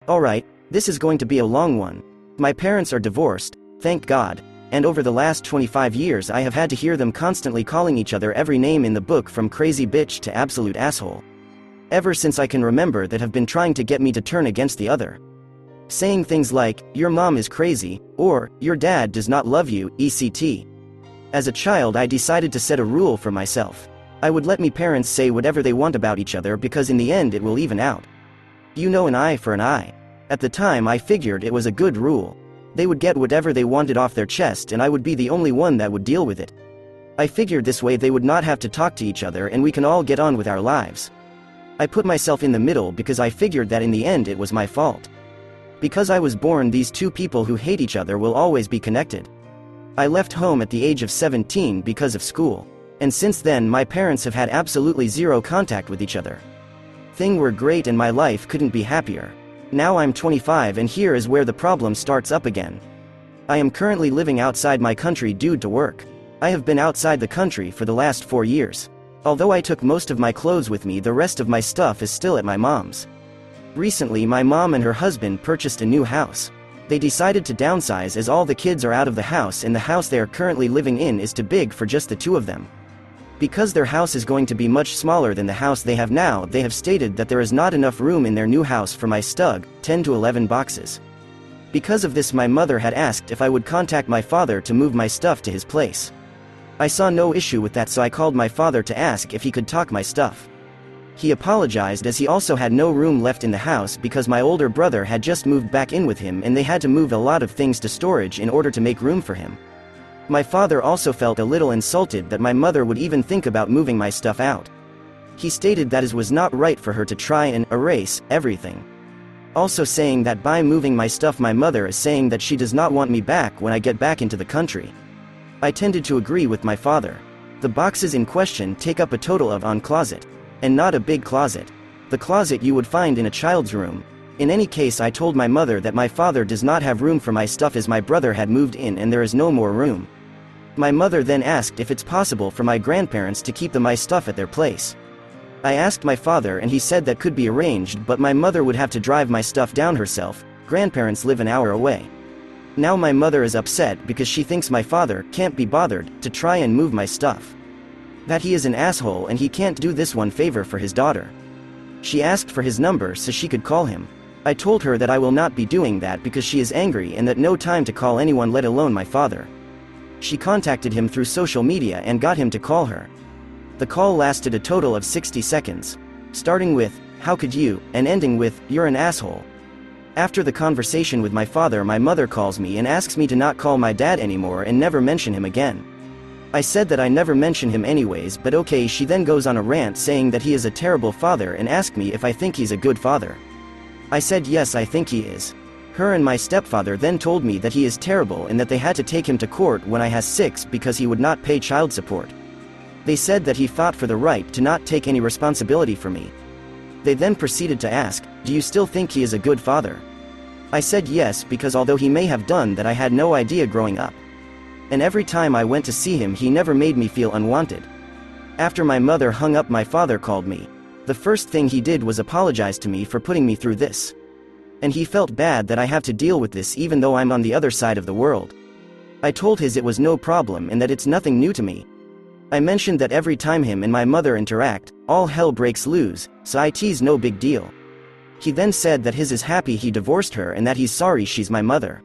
Alright, this is going to be a long one. My parents are divorced, thank God, and over the last 25 years I have had to hear them constantly calling each other every name in the book from crazy bitch to absolute asshole. Ever since I can remember that have been trying to get me to turn against the other. Saying things like, your mom is crazy, or, your dad does not love you, etc. As a child I decided to set a rule for myself. I would let me parents say whatever they want about each other because in the end it will even out. You know, an eye for an eye. At the time I figured it was a good rule. They would get whatever they wanted off their chest and I would be the only one that would deal with it. I figured this way they would not have to talk to each other and we can all get on with our lives. I put myself in the middle because I figured that in the end it was my fault. Because I was born, these two people who hate each other will always be connected. I left home at the age of 17 because of school. And since then my parents have had absolutely zero contact with each other. Things were great and my life couldn't be happier. Now I'm 25 and here is where the problem starts up again. I am currently living outside my country due to work. I have been outside the country for the last 4 years. Although I took most of my clothes with me, the rest of my stuff is still at my mom's. Recently my mom and her husband purchased a new house. They decided to downsize as all the kids are out of the house and the house they are currently living in is too big for just the two of them. Because their house is going to be much smaller than the house they have now, they have stated that there is not enough room in their new house for my stug, 10 to 11 boxes. Because of this my mother had asked if I would contact my father to move my stuff to his place. I saw no issue with that, so I called my father to ask if he could talk my stuff. He apologized as he also had no room left in the house because my older brother had just moved back in with him and they had to move a lot of things to storage in order to make room for him. My father also felt a little insulted that my mother would even think about moving my stuff out. He stated that it was not right for her to try and erase everything. Also saying that by moving my stuff my mother is saying that she does not want me back when I get back into the country. I tended to agree with my father. The boxes in question take up a total of one closet. And not a big closet. The closet you would find in a child's room. In any case I told my mother that my father does not have room for my stuff as my brother had moved in and there is no more room. My mother then asked if it's possible for my grandparents to keep my stuff at their place. I asked my father and he said that could be arranged, but my mother would have to drive my stuff down herself. Grandparents live an hour away. Now my mother is upset because she thinks my father can't be bothered to try and move my stuff. That he is an asshole and he can't do this one favor for his daughter. She asked for his number so she could call him. I told her that I will not be doing that because she is angry and that no time to call anyone, let alone my father. She contacted him through social media and got him to call her. The call lasted a total of 60 seconds. Starting with, how could you, and ending with, you're an asshole. After the conversation with my father, my mother calls me and asks me to not call my dad anymore and never mention him again. I said that I never mention him anyways, but okay. She then goes on a rant saying that he is a terrible father and asked me if I think he's a good father. I said yes, I think he is. Her and my stepfather then told me that he is terrible and that they had to take him to court when I was 6 because he would not pay child support. They said that he fought for the right to not take any responsibility for me. They then proceeded to ask, do you still think he is a good father? I said yes, because although he may have done that, I had no idea growing up. And every time I went to see him he never made me feel unwanted. After my mother hung up, my father called me. The first thing he did was apologize to me for putting me through this. And he felt bad that I have to deal with this even though I'm on the other side of the world. I told his it was no problem and that it's nothing new to me. I mentioned that every time him and my mother interact, all hell breaks loose, so it's no big deal. He then said that his is happy he divorced her and that he's sorry she's my mother.